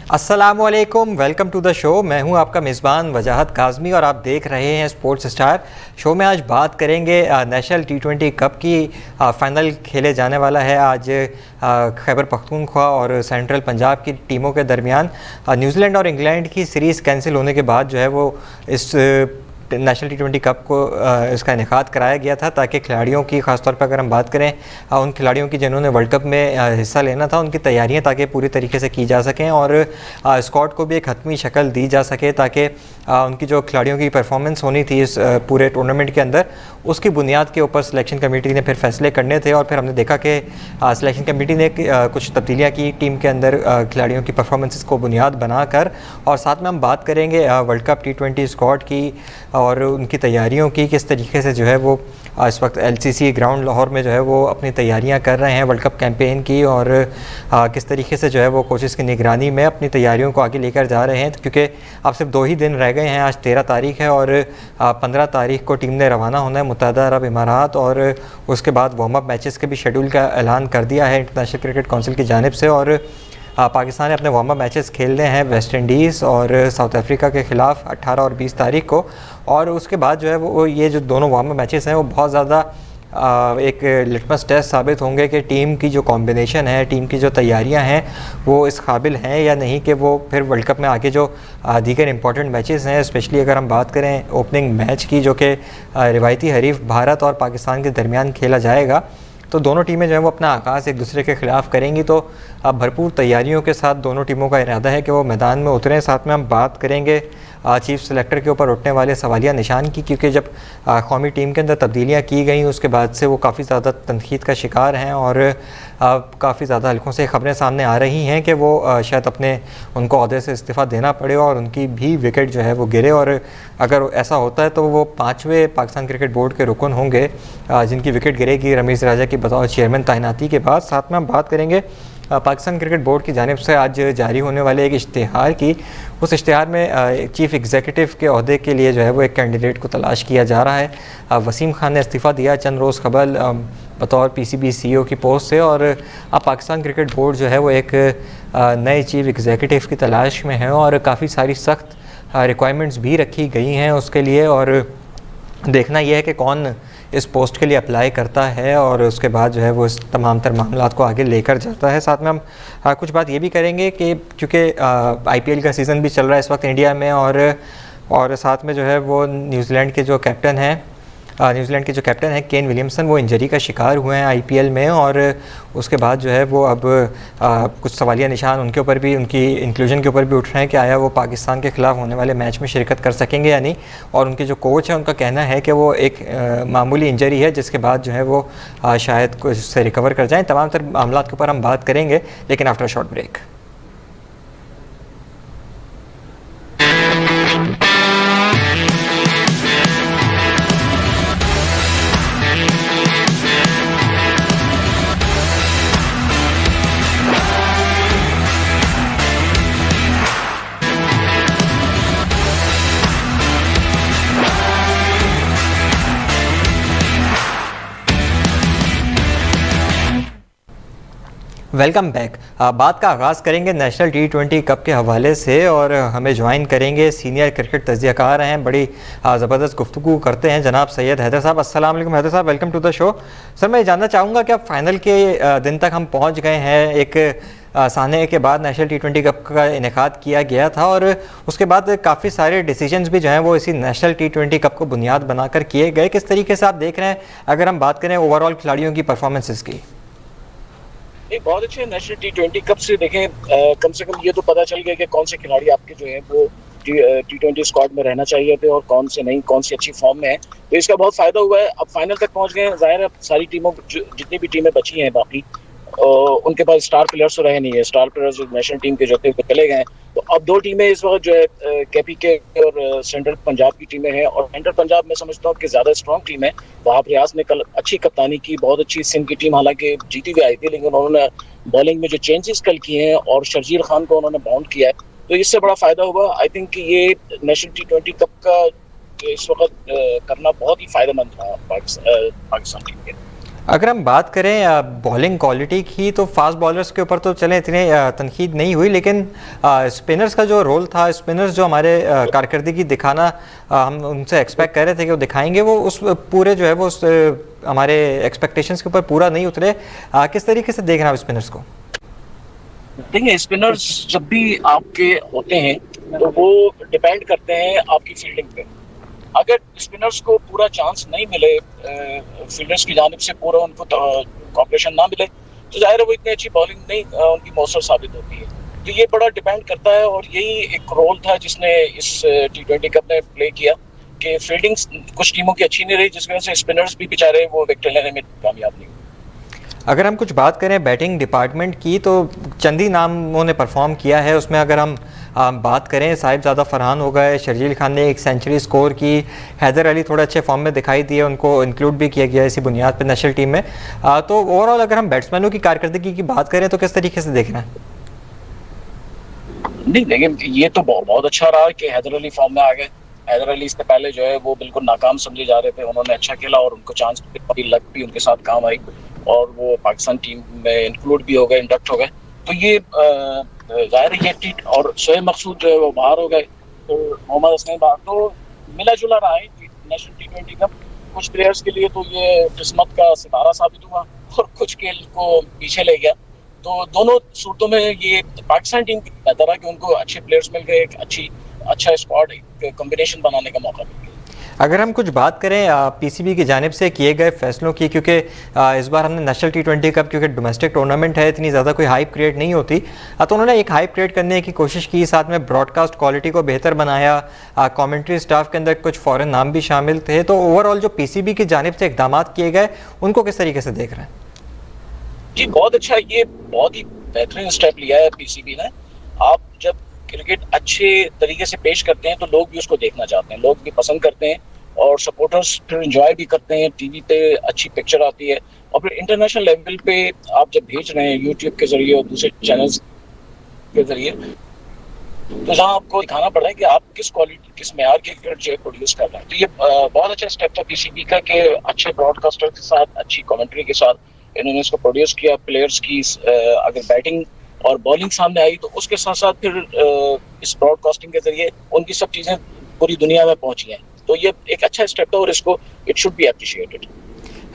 अस्सलामुअलैकुम, welcome to the show. मैं हूं आपका मेज़बान वजाहत काज़मी और आप देख रहे हैं स्पोर्ट्स स्टार। शो में आज बात करेंगे नेशनल टी20 कप की। फ़ाइनल खेले जाने वाला है आज खैबर पख्तूनख्वा और सेंट्रल पंजाब की टीमों के दरमियान। न्यूजीलैंड और इंग्लैंड की सीरीज़ कैंसिल होने के बाद जो है वो इस नेशनल टी20 कप को इसका इनेकाद कराया गया था ताकि खिलाड़ियों की, ख़ासतौर पर अगर हम बात करें उन खिलाड़ियों की जिन्होंने वर्ल्ड कप में हिस्सा लेना था, उनकी तैयारियां ताकि पूरी तरीके से की जा सकें और स्क्वाड को भी एक हतमी शक्ल दी जा सके ताकि उनकी जो खिलाड़ियों की परफॉर्मेंस होनी थी इस पूरे टूर्नामेंट के अंदर, उसकी बुनियाद के ऊपर सिलेक्शन कमेटी ने फिर फैसले करने थे। और फिर हमने देखा कि सिलेक्शन कमेटी ने कुछ तब्दीलियाँ की टीम के अंदर खिलाड़ियों की परफॉर्मेंसेस को बुनियाद बनाकर। और साथ में हम बात करेंगे वर्ल्ड कप टी20 स्क्वाड की और उनकी तैयारियों की, किस तरीके से जो है वो इस वक्त LCC ग्राउंड लाहौर में जो है वो अपनी तैयारियां कर रहे हैं वर्ल्ड कप कैंपेन की, और किस तरीके से जो है वो कोचेस की निगरानी में अपनी तैयारियों को आगे लेकर जा रहे हैं। क्योंकि अब सिर्फ 2 ही दिन रह गए हैं, आज 13 तारीख है और 15 तारीख को टीम ने रवाना होना है मुत्तहदा अरब इमारात। और उसके बाद वार्म अप मैचेस के भी शेड्यूल का ऐलान कर दिया है इंटरनेशनल क्रिकेट काउंसिल की जानिब से। और पाकिस्तान ने अपने वार्म अप मैचेस खेलने हैं वेस्ट इंडीज़ और साउथ अफ्रीका के ख़िलाफ़ 18 और 20 तारीख को। और उसके बाद जो है वो ये जो दोनों वार्म अप मैचेस हैं वो बहुत ज़्यादा एक लिटमस टेस्ट साबित होंगे कि टीम की जो कॉम्बिनेशन है, टीम की जो तैयारियां हैं वो इस काबिल हैं या नहीं कि वो फिर वर्ल्ड कप में आगे जो दीगर इंपॉर्टेंट मैचेस हैं, स्पेशली अगर हम बात करें ओपनिंग मैच की जो कि रिवायती हरीफ भारत और पाकिस्तान के दरमियान खेला जाएगा, तो दोनों टीमें जो है वो अपना आगाज़ एक दूसरे के ख़िलाफ़ करेंगी। तो अब भरपूर तैयारियों के साथ दोनों टीमों का इरादा है कि वो मैदान में उतरें। साथ में हम बात करेंगे चीफ सेलेक्टर के ऊपर उठने वाले सवालिया निशान की, क्योंकि जब कौमी टीम के अंदर तब्दीलियाँ की गई उसके बाद से वो काफ़ी ज़्यादा तनकीद का शिकार हैं और काफ़ी ज़्यादा हल्कों से खबरें सामने आ रही हैं कि वो शायद अपने उनको ओहदे से इस्तीफ़ा देना पड़े और उनकी भी विकेट जो है वो गिरे। और अगर ऐसा होता है तो वो 5वें पाकिस्तान क्रिकेट बोर्ड के रुकन होंगे जिनकी विकेट गिरेगी रमीज़ राजा की बतौर चेयरमैन तैनाती के बाद। साथ में हम बात करेंगे पाकिस्तान क्रिकेट बोर्ड की जानिब से आज जारी होने वाले एक इश्तिहार की। उस इश्तिहार में चीफ एग्जीक्यूटिव के अहदे के लिए जो है वो एक कैंडिडेट को तलाश किया जा रहा है। वसीम खान ने इस्तीफ़ा दिया चंद रोज़ कबल बतौर PCB CEO की पोस्ट से, और अब पाकिस्तान क्रिकेट बोर्ड जो है वो एक नए चीफ एग्जीक्यूटिव की तलाश में है और काफ़ी सारी सख्त रिक्वायरमेंट्स भी रखी गई हैं उसके लिए। और देखना यह है कि कौन इस पोस्ट के लिए अप्लाई करता है और उसके बाद जो है वो इस तमाम तर मामलात को आगे लेकर जाता है। साथ में हम कुछ बात ये भी करेंगे कि चूँकि IPL का सीज़न भी चल रहा है इस वक्त इंडिया में, और साथ में जो है वो न्यूजीलैंड के जो कैप्टन हैं केन विलियमसन, वो इंजरी का शिकार हुए हैं IPL में। और उसके बाद जो है वो अब कुछ सवालिया निशान उनके ऊपर भी, उनकी इंक्लूजन के ऊपर भी उठ रहे हैं कि आया वो पाकिस्तान के ख़िलाफ़ होने वाले मैच में शिरकत कर सकेंगे या नहीं। और उनके जो कोच हैं उनका कहना है कि वो एक मामूली इंजरी है जिसके बाद जो है वो शायद कुछ से रिकवर कर जाएँ। तमाम तर मामलात के ऊपर हम बात करेंगे, लेकिन after short break. Welcome back. बात का आगाज़ करेंगे नेशनल टी20 कप के हवाले से, और हमें ज्वाइन करेंगे सीनियर क्रिकेट तज्ज़ियाकार हैं, बड़ी ज़बरदस्त गुफ्तगू करते हैं, जनाब सैयद हैदर साहब। अस्सलाम वालेकुम हैदर साहब, welcome to the show. Sir, मैं जानना चाहूँगा कि अब फाइनल के दिन तक हम पहुँच गए हैं। एक साने के बाद नेशनल टी20 कप का इनेकाद किया गया था और उसके बाद काफ़ी सारे डिसीजंस भी जो हैं वो इसी नेशनल टी20 कप को बुनियाद बनाकर किए गए। किस तरीके से आप देख रहे हैं अगर हम बात करें ओवरऑल खिलाड़ियों की परफॉर्मेंसेस की? एक बहुत अच्छे नेशनल टी20 कप से देखें, कम से कम ये तो पता चल गया कि कौन से खिलाड़ी आपके जो है वो टी20 स्क्वाड में रहना चाहिए थे और कौन से नहीं, कौन सी अच्छी फॉर्म में है। तो इसका बहुत फायदा हुआ है। अब फाइनल तक पहुंच गए हैं। जाहिर है सारी टीमों, जितनी भी टीमें बची हैं बाकी, उनके पास स्टार प्लेयर्स तो रहे नहीं है। स्टार प्लेयर्स जो नेशनल टीम के जो थे वो चले गए। तो अब 2 टीमें इस वक्त जो है KPK और सेंट्रल पंजाब की टीमें हैं। और सेंट्रल पंजाब में समझता हूँ कि ज़्यादा स्ट्रॉन्ग टीम है। वहाँ रियाज ने कल अच्छी कप्तानी की, बहुत अच्छी सिंध की टीम हालांकि जीती हुई आई थी, लेकिन उन्होंने बॉलिंग में जो चेंजेस कल किए हैं और शर्जील खान को उन्होंने बाउंड किया है, तो इससे बड़ा फायदा हुआ। आई थिंक कि ये नेशनल टी20 कप का इस वक्त करना बहुत ही फायदेमंद रहा पाकिस्तान टीम के। अगर हम बात करें बॉलिंग क्वालिटी की तो फास्ट बॉलर्स के ऊपर तो चले इतने तनकीद नहीं हुई, लेकिन स्पिनर्स का जो रोल था, स्पिनर्स जो हमारे कारकर्दगी दिखाना हम उनसे एक्सपेक्ट कर रहे थे कि वो दिखाएंगे, वो उस पूरे जो है वो हमारे एक्सपेक्टेशंस के ऊपर पूरा नहीं उतरे। किस तरीके से देख रहे हैं आप स्पिनर्स को? देखिए, स्पिनर्स जब भी आपके होते हैं तो वो डिपेंड करते हैं आपकी फील्डिंग पे। अगर स्पिनर्स को पूरा चांस नहीं मिले, फील्डर्स की जानिब से पूरा उनको कॉपरेशन ना मिले, तो जाहिर है वो इतनी अच्छी बॉलिंग नहीं उनकी मौसर साबित होती है। तो ये बड़ा डिपेंड करता है, और यही एक रोल था जिसने इस T20 कप में प्ले किया कि फील्डिंग कुछ टीमों की अच्छी नहीं रही, जिसकी वजह से स्पिनर्स भी बेचारे वो विकेट लेने में कामयाब नहीं हुए। अगर हम कुछ बात करें बैटिंग डिपार्टमेंट की तो चंद ही नामों ने परफॉर्म किया है। उसमें अगर हम बात करें, साहिबजादा फरहान हो गए, शर्जील खान ने एक सेंचुरी स्कोर की, हैदर अली थोड़े अच्छे फॉर्म में दिखाई दिए, उनको इंक्लूड भी किया गया इसी बुनियाद पर नेशनल टीम में। तो ओवरऑल अगर हम बैट्समैनों की कारकर्दगी की बात करें तो किस तरीके से देख रहे हैं? नहीं, देखिए ये तो बहुत अच्छा रहा कि हैदर अली फॉर्म में आ गए। हैदर अली इससे पहले जो है वो बिल्कुल नाकाम समझे जा रहे थे, उन्होंने अच्छा खेला और उनको चांस भी, लक भी उनके साथ काम आई और वो पाकिस्तान टीम में इंक्लूड भी हो गए, इंडक्ट हो गए। तो ये जाहिर है ये और शोएब मकसूद जो है वो बाहर हो गए, तो मोहम्मद हसनैन बाहर। तो मिला जुला रहा है नेशनल T20 कप। कुछ प्लेयर्स के लिए तो ये किस्मत का सितारा साबित हुआ और कुछ के को पीछे ले गया। तो दोनों सूरतों में ये पाकिस्तान टीम की बेहतर है कि उनको अच्छे प्लेयर्स मिल गए, एक अच्छा स्क्वाड, एक कॉम्बिनेशन बनाने का मौका मिल गया। अगर हम कुछ बात करें पीसीबी की जानिब से किए गए फैसलों की, क्योंकि इस बार हमने नेशनल T20 कप, क्योंकि डोमेस्टिक टूर्नामेंट है, इतनी ज़्यादा कोई हाइप क्रिएट नहीं होती, तो उन्होंने एक हाइप क्रिएट करने की कोशिश की, साथ में ब्रॉडकास्ट क्वालिटी को बेहतर बनाया, कमेंट्री स्टाफ के अंदर कुछ फॉरेन नाम भी शामिल थे। तो ओवरऑल जो पीसीबी की जानिब से इकदाम किए गए उनको किस तरीके से देख रहे हैं? जी बहुत अच्छा, ये बहुत ही बेहतरीन स्टेप लिया है पीसीबी ने। आप जब क्रिकेट अच्छे तरीके से पेश करते हैं तो लोग भी उसको देखना चाहते हैं, लोग भी पसंद करते हैं और सपोर्टर्स फिर एंजॉय भी करते हैं। टीवी पे अच्छी पिक्चर आती है और फिर इंटरनेशनल लेवल पे आप जब भेज रहे हैं यूट्यूब के जरिए और दूसरे चैनल्स के जरिए, तो जहाँ आपको दिखाना पड़ रहा है कि आप किस क्वालिटी, किस मेयार के क्रिकेट जो है प्रोड्यूस कर रहे हैं। तो ये बहुत अच्छा स्टेप था पीसीबी का कि अच्छे ब्रॉडकास्टर के साथ, अच्छी कमेंट्री के साथ इन्होंने इसको प्रोड्यूस किया। प्लेयर्स की अगर बैटिंग और बॉलिंग सामने आई तो उसके साथ साथ फिर इस ब्रॉडकास्टिंग के जरिए उनकी सब चीजें पूरी दुनिया में पहुंची हैं। तो ये एक अच्छा स्टेप था और इसको it should be appreciated.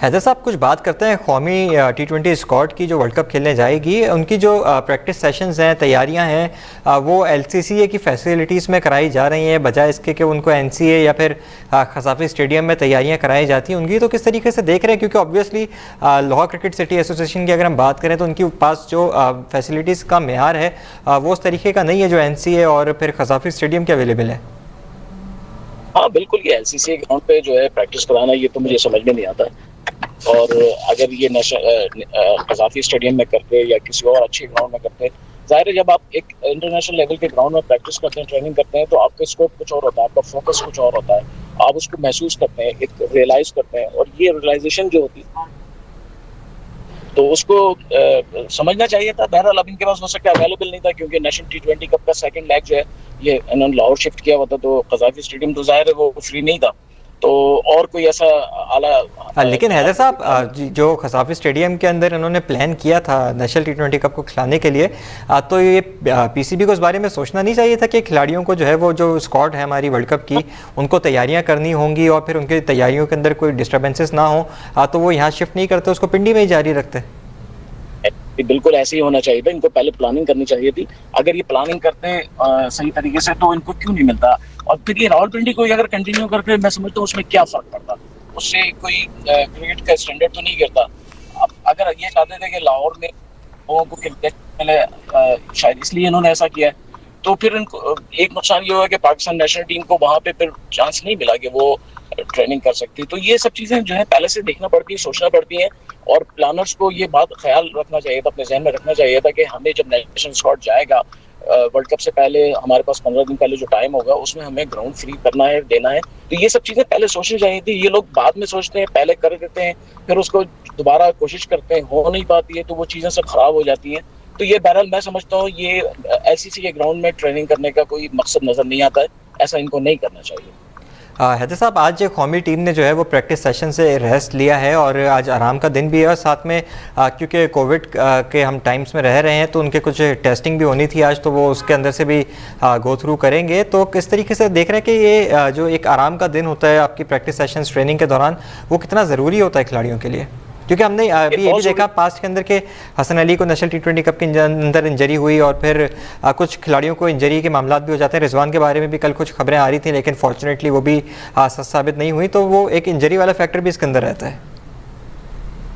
Haider साहब, कुछ बात करते हैं कौमी T20 स्क्वाड की जो वर्ल्ड कप खेलने जाएगी। उनकी जो प्रैक्टिस सेशंस हैं, तैयारियां हैं, वो LCCA की फैसिलिटीज़ में कराई जा रही हैं, बजाय इसके कि उनको NCA या फिर खसाफी स्टेडियम में तैयारियां कराई जाती हैं। उनकी तो किस तरीके से देख रहे हैं? क्योंकि obviously Lahore cricket city association की अगर हम बात करें तो उनके पास जो फैसिलिटीज़ का मेयार है वो उस तरीके का नहीं है जो NCA और फिर खसाफी स्टेडियम के अवेलेबल है। हाँ बिल्कुल, ये LCCA ग्राउंड पे जो है प्रैक्टिस कराना, ये तो मुझे समझ में नहीं आता है। और अगर ये कजाफी स्टेडियम में करते या किसी और अच्छे ग्राउंड में करते, जाहिर है जब आप एक इंटरनेशनल लेवल के ग्राउंड में प्रैक्टिस करते हैं, ट्रेनिंग करते हैं, तो आपका स्कोप कुछ और होता है, आपका फोकस कुछ और होता है, आप उसको महसूस करते हैं, एक रियलाइज करते हैं। और ये रियलाइजेशन जो होती है तो उसको समझना चाहिए था। बहरहाल अब इनके पास हो सकता है अवेलेबल नहीं था, क्योंकि नेशनल T20 कप का सेकंड मैच जो है ये इन्होंने लाहौर शिफ्ट किया हुआ था, तो कजाफी स्टेडियम तो जाहिर है वो फ्री नहीं था। तो और कोई ऐसा आला लेकिन हैदर साहब, जो खसाफी स्टेडियम के अंदर इन्होंने प्लान किया था नेशनल T20 कप को खिलाने के लिए, तो ये पीसीबी को इस बारे में सोचना नहीं चाहिए था कि खिलाड़ियों को जो है वो जो स्क्वाड है हमारी वर्ल्ड कप की, उनको तैयारियां करनी होंगी और फिर उनकी तैयारियों के अंदर कोई डिस्टर्बेंसेस ना हो, तो वो यहाँ शिफ्ट नहीं करते, उसको पिंडी में ही जारी रखते? बिल्कुल ऐसे ही होना चाहिए था। इनको पहले प्लानिंग करनी चाहिए थी। अगर ये प्लानिंग करते हैं सही तरीके से तो इनको क्यों नहीं मिलता। और फिर ये रावलपिंडी को अगर कंटिन्यू करके, मैं समझता हूँ उसमें क्या फर्क पड़ता, उससे कोई क्रिकेट का स्टैंडर्ड तो नहीं गिरता। अगर ये चाहते थे कि लाहौर में लोगों को पहले शायद इसलिए इन्होंने ऐसा किया, तो फिर इनको एक नुकसान ये हुआ कि पाकिस्तान नेशनल टीम को वहां पे फिर चांस नहीं मिला कि वो ट्रेनिंग कर सकती। तो ये सब चीजें जो है पहले से देखना पड़ती है, सोचना पड़ती है, और प्लानर्स को ये बात ख्याल रखना चाहिए था, अपने जहन में रखना चाहिए था कि हमें जब नेशनल स्क्वाड जाएगा वर्ल्ड कप से पहले, हमारे पास 15 दिन पहले जो टाइम होगा उसमें हमें ग्राउंड फ्री करना है, देना है। तो ये सब चीजें पहले सोचनी चाहिए थी। ये लोग बाद में सोचते हैं, पहले कर देते हैं, फिर उसको दोबारा कोशिश करते हैं, हो नहीं पाती है, तो वो चीजें सब खराब हो जाती हैं। तो ये बहरहाल मैं समझता हूँ ये LCC के ग्राउंड में ट्रेनिंग करने का कोई मकसद नजर नहीं आता है, ऐसा इनको नहीं करना चाहिए। हैदर साहब, आज कौमी टीम ने जो है वो प्रैक्टिस सेशन से रेस्ट लिया है और आज आराम का दिन भी है और साथ में क्योंकि कोविड के हम टाइम्स में रह रहे हैं तो उनके कुछ टेस्टिंग भी होनी थी आज, तो वो उसके अंदर से भी गो थ्रू करेंगे। तो किस तरीके से देख रहे हैं कि ये जो एक आराम का दिन होता है आपकी प्रैक्टिस सेशंस ट्रेनिंग के दौरान, वो कितना ज़रूरी होता है खिलाड़ियों के लिए? क्योंकि हमने अभी ये भी देखा पास्ट के अंदर के हसन अली को नेशनल T20 कप के अंदर इंजरी हुई और फिर कुछ खिलाड़ियों को इंजरी के मामला भी हो जाते हैं। रिजवान के बारे में भी कल कुछ खबरें आ रही थी, लेकिन फॉर्चुनेटली वो भी सच साबित नहीं हुई। तो वो एक इंजरी वाला फैक्टर भी इसके अंदर रहता है।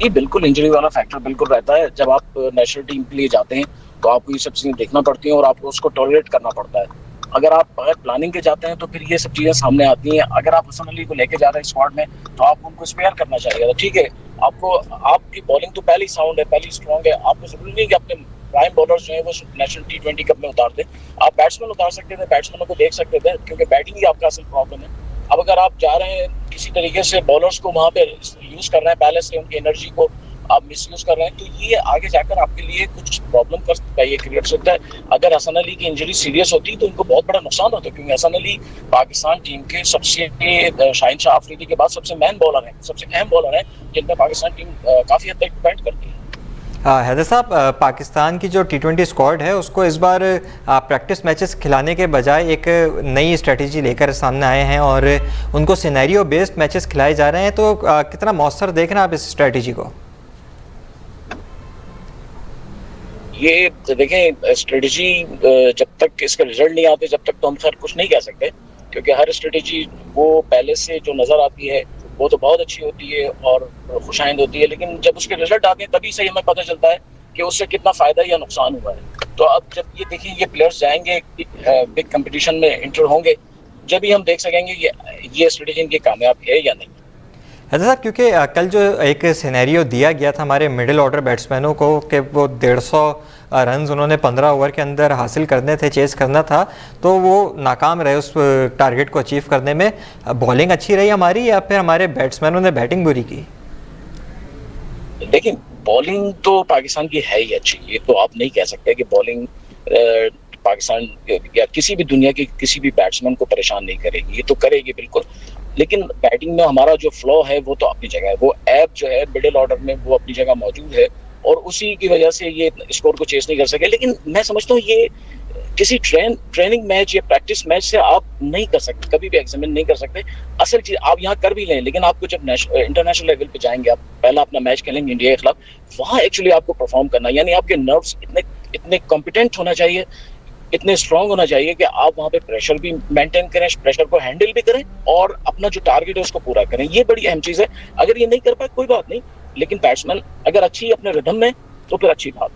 ये बिल्कुल इंजरी वाला फैक्टर बिल्कुल रहता है। जब आप नेशनल टीम के लिए जाते हैं तो आपको ये सब चीजें देखना पड़ती हैं और आपको उसको टॉलरेट करना पड़ता है। अगर आप प्लानिंग के जाते हैं तो फिर ये सब चीजें सामने आती हैं। अगर आप हसन अली को लेके जा रहे हैं स्क्वाड में तो आपको उनको स्पेयर करना चाहिए। ठीक है, आपको आपकी बॉलिंग तो पहली साउंड है, पहली स्ट्रॉन्ग है, आपको जरूरी नहीं कि अपने प्राइम बॉलर्स जो है वो नेशनल T20 कप में उतार दें। आप बैट्समैन उतार सकते थे, बैट्समैनों को देख सकते थे, क्योंकि बैटिंग ही आपका असल प्रॉब्लम है। अब अगर आप जा रहे हैं किसी तरीके से बॉलर्स को वहां पे यूज कर रहे हैं, पहले से उनकी एनर्जी को आप मिसयूज कर रहे हैं, तो ये आगे जाकर आपके लिए कुछ प्रॉब्लम कर सकता है, ये क्रिएट सकता है। अगर हसन अली की इंजरी सीरियस होती तो इनको बहुत बड़ा नुकसान होता, क्योंकि हसन अली पाकिस्तान टीम के सबसे शाहिन शाह अफरीदी के बाद सबसे मैन बॉलर हैं, सबसे अहम बॉलर हैं, जिन पर पाकिस्तान टीम काफी हद तक डिपेंड करती है। हैदर साहब, पाकिस्तान की जो T20 स्क्वाड है उसको इस बार प्रैक्टिस मैचेस खिलाने के बजाय एक नई स्ट्रेटजी लेकर सामने आए हैं और उनको सिनेरियो बेस्ड मैचेस खिलाए जा रहे हैं। तो कितना मौसर देख रहे हैं आप इस स्ट्रेटजी को? ये देखें, स्ट्रेटजी जब तक इसके रिजल्ट नहीं आते जब तक तो हम खैर कुछ नहीं कह सकते, क्योंकि हर स्ट्रेटजी वो पहले से जो नजर आती है वो तो बहुत अच्छी होती है और खुशाइंद होती है, लेकिन जब उसके रिजल्ट आते हैं तभी से हमें पता चलता है कि उससे कितना फायदा या नुकसान हुआ है। तो अब जब ये देखिए, ये प्लेयर्स जाएंगे बिग कंपटीशन में एंटर होंगे, जब ही हम देख सकेंगे ये स्ट्रेटजी इनकी कामयाब है या नहीं। हैदर साहब, क्योंकि कल जो एक सिनेरियो दिया गया था हमारे मिडिल ऑर्डर बैट्समैनों को कि वो 150 रन्स उन्होंने 15 ओवर के अंदर हासिल करने थे, चेस करना था, तो वो नाकाम रहे उस टारगेट को अचीव करने में। बॉलिंग अच्छी रही हमारी या फिर हमारे बैट्समैनों ने बैटिंग बुरी की? देखिए, बॉलिंग तो पाकिस्तान की है ही अच्छी, ये तो आप नहीं कह सकते कि बॉलिंग पाकिस्तान या किसी भी दुनिया के किसी भी बैट्समैन को परेशान नहीं करेगी, ये तो करेगी बिल्कुल। लेकिन बैटिंग में हमारा जो फ्लॉ है वो तो अपनी जगह है, वो ऐप जो है मिडिल ऑर्डर में वो अपनी जगह मौजूद है और उसी की वजह से ये स्कोर को चेस नहीं कर सके। लेकिन मैं समझता हूँ ये किसी ट्रेनिंग मैच या प्रैक्टिस मैच से आप नहीं कर सकते, कभी भी एग्जामिन नहीं कर सकते। असल चीज आप यहाँ कर भी लें, लेकिन आपको जब इंटरनेशनल लेवल पे जाएंगे, आप पहला अपना मैच खेलेंगे इंडिया के खिलाफ, वहाँ एक्चुअली आपको परफॉर्म करना, यानी आपके नर्व्स इतने कॉम्पिटेंट होना चाहिए, इतने स्ट्रांग होना चाहिए कि आप वहाँ पे प्रेशर भी मेंटेन करें, प्रेशर को हैंडल भी करें और अपना जो टारगेट है उसको पूरा करें। ये बड़ी अहम चीज है। अगर ये नहीं कर पाए कोई बात नहीं, लेकिन बैट्समैन अगर अच्छी अपने रिदम में तो फिर अच्छी बात।